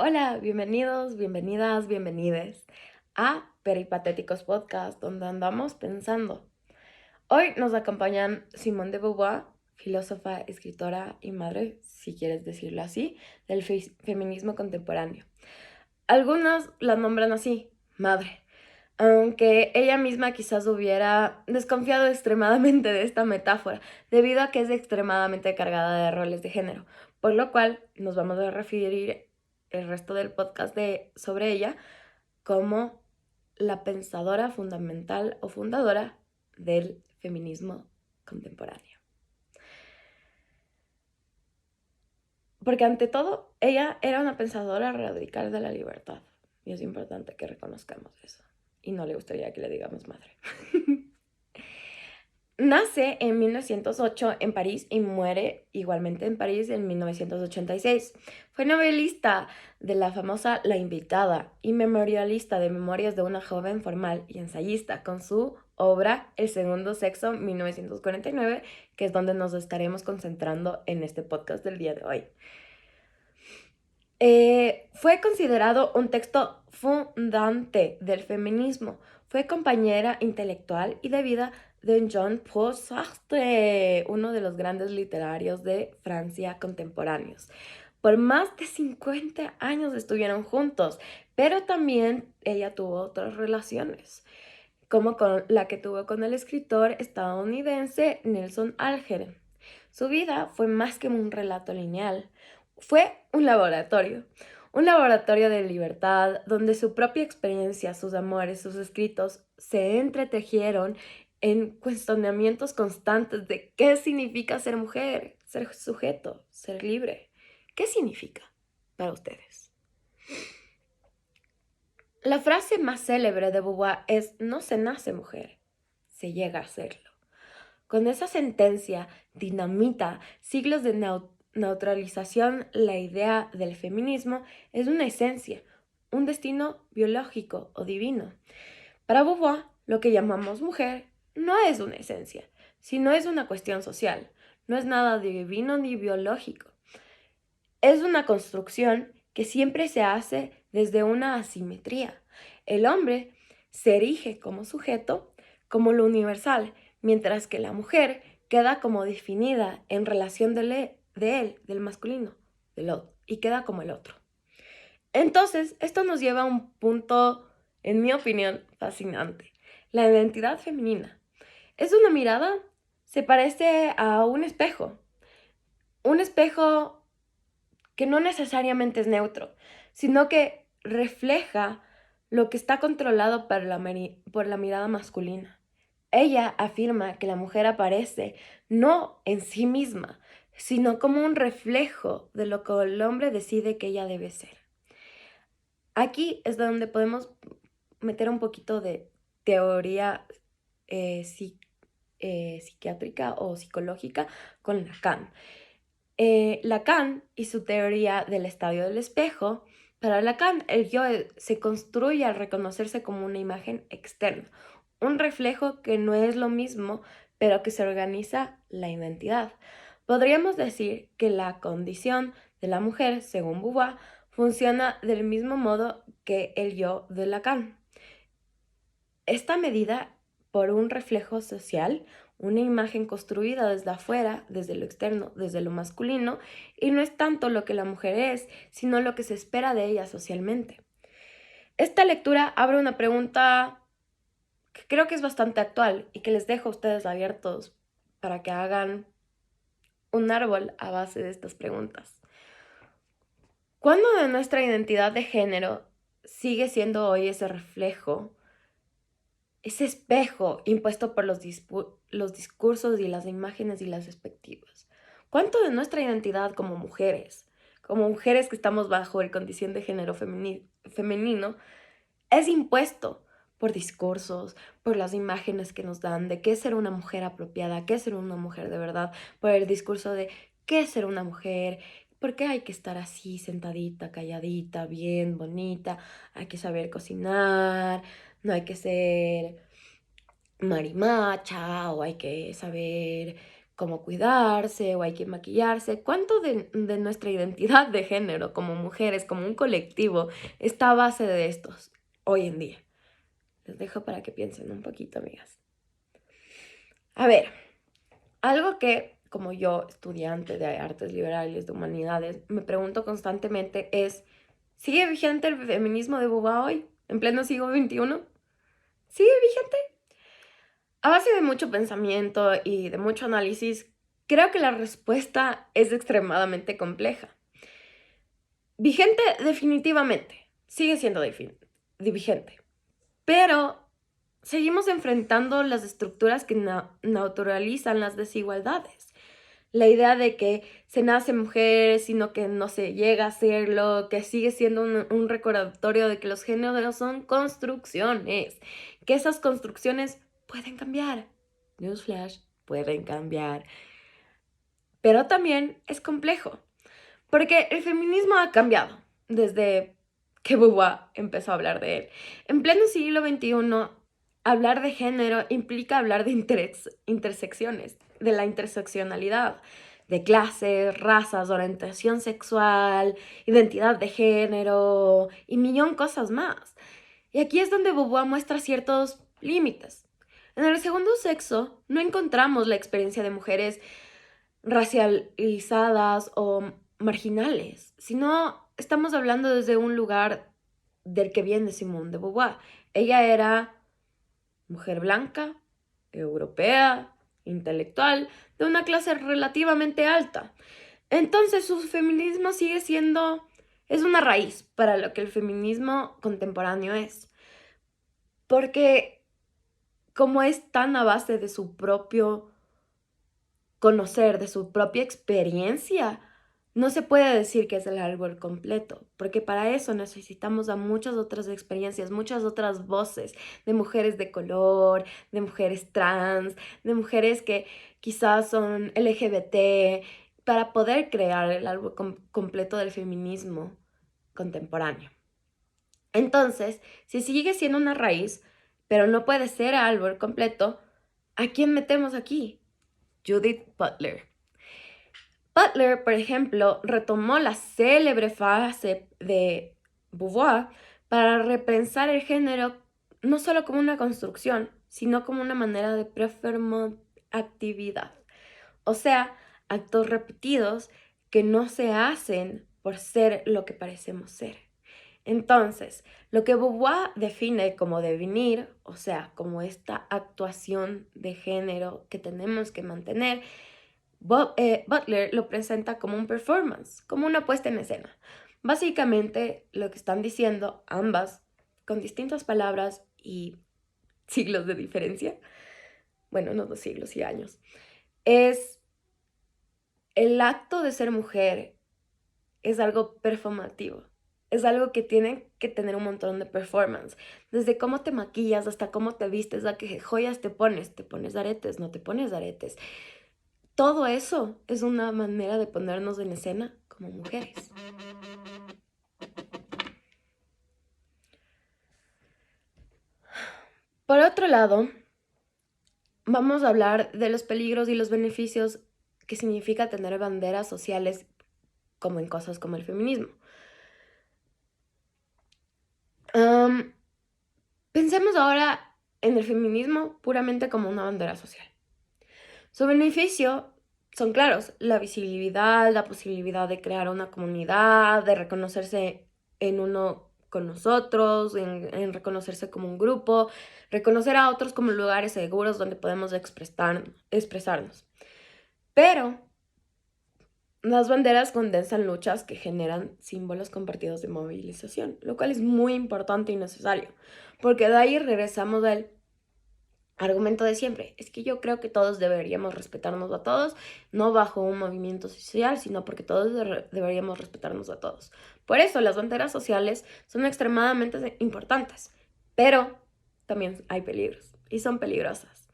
Hola, bienvenidos, bienvenidas, bienvenides a Peripatéticos Podcast, donde andamos pensando. Hoy nos acompañan Simone de Beauvoir, filósofa, escritora y madre, si quieres decirlo así, del feminismo contemporáneo. Algunos la nombran así, madre, aunque ella misma quizás hubiera desconfiado extremadamente de esta metáfora, debido a que es extremadamente cargada de roles de género, por lo cual nos vamos a referir el resto del podcast sobre ella como la pensadora fundamental o fundadora del feminismo contemporáneo. Porque ante todo, ella era una pensadora radical de la libertad. Y es importante que reconozcamos eso. Y no le gustaría que le digamos madre. Nace en 1908 en París y muere igualmente en París en 1986. Fue novelista de la famosa La Invitada y memorialista de Memorias de una joven formal y ensayista con su obra El segundo sexo 1949, que es donde nos estaremos concentrando en este podcast del día de hoy. Fue considerado un texto fundante del feminismo. Fue compañera intelectual y de vida de Jean-Paul Sartre, uno de los grandes literarios de Francia contemporáneos. Por más de 50 años estuvieron juntos, pero también ella tuvo otras relaciones, como con la que tuvo con el escritor estadounidense Nelson Alger. Su vida fue más que un relato lineal, fue un laboratorio de libertad donde su propia experiencia, sus amores, sus escritos se entretejieron en cuestionamientos constantes de qué significa ser mujer, ser sujeto, ser libre. ¿Qué significa para ustedes? La frase más célebre de Beauvoir es: no se nace mujer, se llega a serlo. Con esa sentencia dinamita siglos de neutralización. La idea del feminismo es una esencia, un destino biológico o divino. Para Beauvoir, lo que llamamos mujer no es una esencia, sino es una cuestión social. No es nada divino ni biológico. Es una construcción que siempre se hace desde una asimetría. El hombre se erige como sujeto, como lo universal, mientras que la mujer queda como definida en relación de él, del masculino, y queda como el otro. Entonces, esto nos lleva a un punto, en mi opinión, fascinante. La identidad femenina. Es una mirada, se parece a un espejo que no necesariamente es neutro, sino que refleja lo que está controlado por la mirada masculina. Ella afirma que la mujer aparece no en sí misma, sino como un reflejo de lo que el hombre decide que ella debe ser. Aquí es donde podemos meter un poquito de teoría psiquiátrica o psicológica con Lacan. Lacan y su teoría del estadio del espejo. Para Lacan, el yo se construye al reconocerse como una imagen externa, un reflejo que no es lo mismo, pero que se organiza la identidad. Podríamos decir que la condición de la mujer, según Beauvoir, funciona del mismo modo que el yo de Lacan. Está medida por un reflejo social, una imagen construida desde afuera, desde lo externo, desde lo masculino, y no es tanto lo que la mujer es, sino lo que se espera de ella socialmente. Esta lectura abre una pregunta que creo que es bastante actual y que les dejo a ustedes abiertos para que hagan un árbol a base de estas preguntas. ¿Cuándo de nuestra identidad de género sigue siendo hoy ese reflejo, ese espejo impuesto por los discursos y las imágenes y las expectativas? ¿Cuánto de nuestra identidad como mujeres que estamos bajo el condición de género femenino, es impuesto por discursos, por las imágenes que nos dan de qué es ser una mujer apropiada, qué es ser una mujer de verdad, por el discurso de qué es ser una mujer, por qué hay que estar así, sentadita, calladita, bien, bonita, hay que saber cocinar, no hay que ser marimacha o hay que saber cómo cuidarse o hay que maquillarse. ¿Cuánto de nuestra identidad de género como mujeres, como un colectivo, está a base de estos hoy en día? Les dejo para que piensen un poquito, amigas. A ver, algo que como yo, estudiante de artes liberales, de humanidades, me pregunto constantemente es, ¿sigue vigente el feminismo de Beauvoir hoy, en pleno siglo XXI? ¿Sigue vigente? A base de mucho pensamiento y de mucho análisis, creo que la respuesta es extremadamente compleja. Vigente definitivamente, sigue siendo vigente, pero seguimos enfrentando las estructuras que naturalizan las desigualdades. La idea de que se nace mujer, sino que no se llega a serlo, que sigue siendo un recordatorio de que los géneros son construcciones, que esas construcciones pueden cambiar. Newsflash, pueden cambiar. Pero también es complejo, porque el feminismo ha cambiado desde que Beauvoir empezó a hablar de él. En pleno siglo XXI, hablar de género implica hablar de intersecciones, de la interseccionalidad, de clases, razas, orientación sexual, identidad de género y millón cosas más. Y aquí es donde Beauvoir muestra ciertos límites. En el segundo sexo no encontramos la experiencia de mujeres racializadas o marginales, sino estamos hablando desde un lugar del que viene Simone de Beauvoir. Ella era mujer blanca, europea, intelectual, de una clase relativamente alta. Entonces su feminismo sigue siendo, es una raíz para lo que el feminismo contemporáneo es. Porque como es tan a base de su propio conocer, de su propia experiencia, no se puede decir que es el árbol completo, porque para eso necesitamos a muchas otras experiencias, muchas otras voces de mujeres de color, de mujeres trans, de mujeres que quizás son LGBT, para poder crear el árbol completo del feminismo contemporáneo. Entonces, si sigue siendo una raíz, pero no puede ser árbol completo, ¿a quién metemos aquí? Judith Butler. Butler, por ejemplo, retomó la célebre frase de Beauvoir para repensar el género no solo como una construcción, sino como una manera de performatividad. O sea, actos repetidos que no se hacen por ser lo que parecemos ser. Entonces, lo que Beauvoir define como devenir, o sea, como esta actuación de género que tenemos que mantener, Butler lo presenta como un performance, como una puesta en escena. Básicamente, lo que están diciendo ambas, con distintas palabras y siglos de diferencia, bueno, no 2 siglos y años, es el acto de ser mujer es algo performativo. Es algo que tiene que tener un montón de performance. Desde cómo te maquillas hasta cómo te vistes, a qué joyas te pones aretes, no te pones aretes. Todo eso es una manera de ponernos en escena como mujeres. Por otro lado, vamos a hablar de los peligros y los beneficios que significa tener banderas sociales como en cosas como el feminismo. Pensemos ahora en el feminismo puramente como una bandera social. Su beneficio son claros, la visibilidad, la posibilidad de crear una comunidad, de reconocerse en uno con nosotros, en reconocerse como un grupo, reconocer a otros como lugares seguros donde podemos expresarnos. Pero las banderas condensan luchas que generan símbolos compartidos de movilización, lo cual es muy importante y necesario, porque de ahí regresamos al argumento de siempre. Es que yo creo que todos deberíamos respetarnos a todos, no bajo un movimiento social, sino porque todos deberíamos respetarnos a todos. Por eso las banderas sociales son extremadamente importantes, pero también hay peligros y son peligrosas.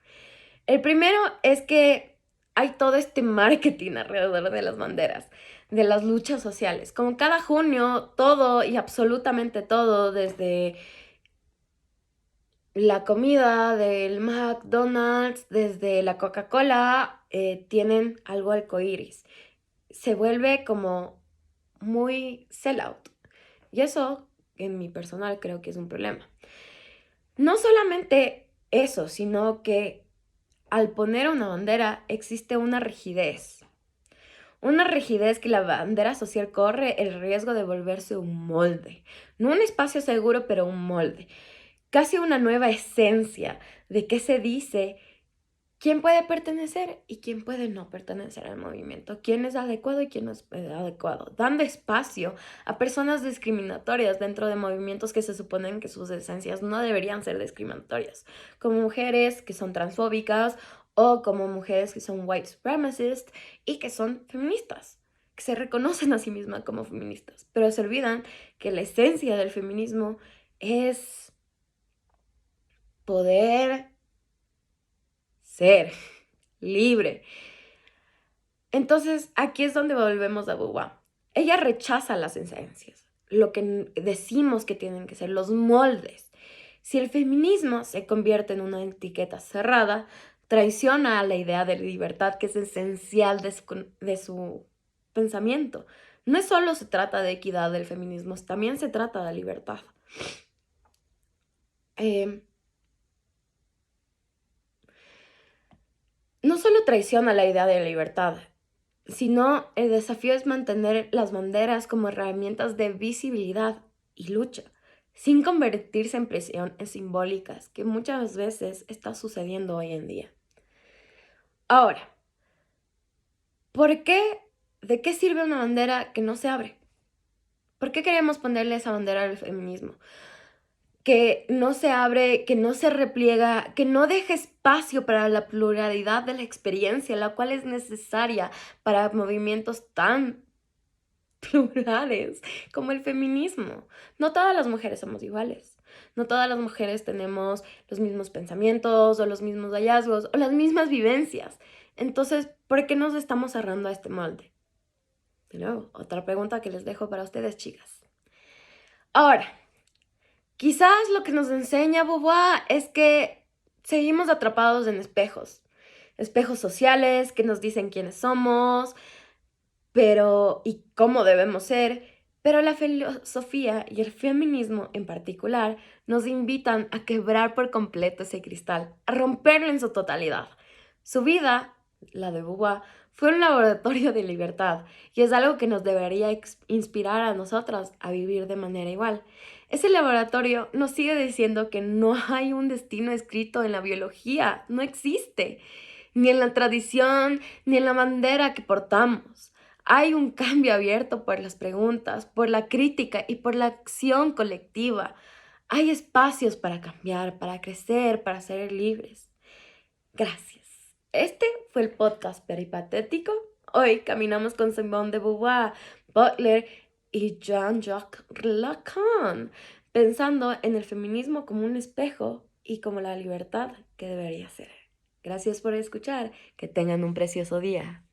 El primero es que hay todo este marketing alrededor de las banderas, de las luchas sociales. Como cada junio, todo y absolutamente todo, desde la comida del McDonald's, desde la Coca-Cola, tienen algo arcoíris. Se vuelve como muy sell-out. Y eso, en mi personal, creo que es un problema. No solamente eso, sino que al poner una bandera existe una rigidez. Una rigidez que la bandera social corre el riesgo de volverse un molde. No un espacio seguro, pero un molde. Casi una nueva esencia de qué se dice, quién puede pertenecer y quién puede no pertenecer al movimiento, quién es adecuado y quién no es adecuado, dando espacio a personas discriminatorias dentro de movimientos que se suponen que sus esencias no deberían ser discriminatorias, como mujeres que son transfóbicas o como mujeres que son white supremacists y que son feministas, que se reconocen a sí mismas como feministas, pero se olvidan que la esencia del feminismo es poder ser libre. Entonces, aquí es donde volvemos a Beauvoir. Ella rechaza las esencias, lo que decimos que tienen que ser, los moldes. Si el feminismo se convierte en una etiqueta cerrada, traiciona a la idea de libertad que es esencial de su pensamiento. No solo se trata de equidad del feminismo, también se trata de libertad. Eh, no solo traiciona la idea de libertad, sino el desafío es mantener las banderas como herramientas de visibilidad y lucha, sin convertirse en presión en simbólicas, que muchas veces está sucediendo hoy en día. Ahora, ¿por qué? ¿De qué sirve una bandera que no se abre? ¿Por qué queremos ponerle esa bandera al feminismo? Que no se abre, que no se repliega, que no deja espacio para la pluralidad de la experiencia, la cual es necesaria para movimientos tan plurales como el feminismo. No todas las mujeres somos iguales. No todas las mujeres tenemos los mismos pensamientos o los mismos hallazgos o las mismas vivencias. Entonces, ¿por qué nos estamos cerrando a este molde? De nuevo, otra pregunta que les dejo para ustedes, chicas. Ahora, quizás lo que nos enseña Beauvoir es que seguimos atrapados en espejos. Espejos sociales que nos dicen quiénes somos, pero y cómo debemos ser, pero la filosofía y el feminismo en particular nos invitan a quebrar por completo ese cristal, a romperlo en su totalidad. Su vida, la de Beauvoir, fue un laboratorio de libertad y es algo que nos debería inspirar a nosotras a vivir de manera igual. Ese laboratorio nos sigue diciendo que no hay un destino escrito en la biología, no existe, ni en la tradición, ni en la bandera que portamos. Hay un cambio abierto por las preguntas, por la crítica y por la acción colectiva. Hay espacios para cambiar, para crecer, para ser libres. Gracias. Este fue el podcast peripatético. Hoy caminamos con Simone de Beauvoir, Butler y Jean-Jacques Lacan, pensando en el feminismo como un espejo y como la libertad que debería ser. Gracias por escuchar. Que tengan un precioso día.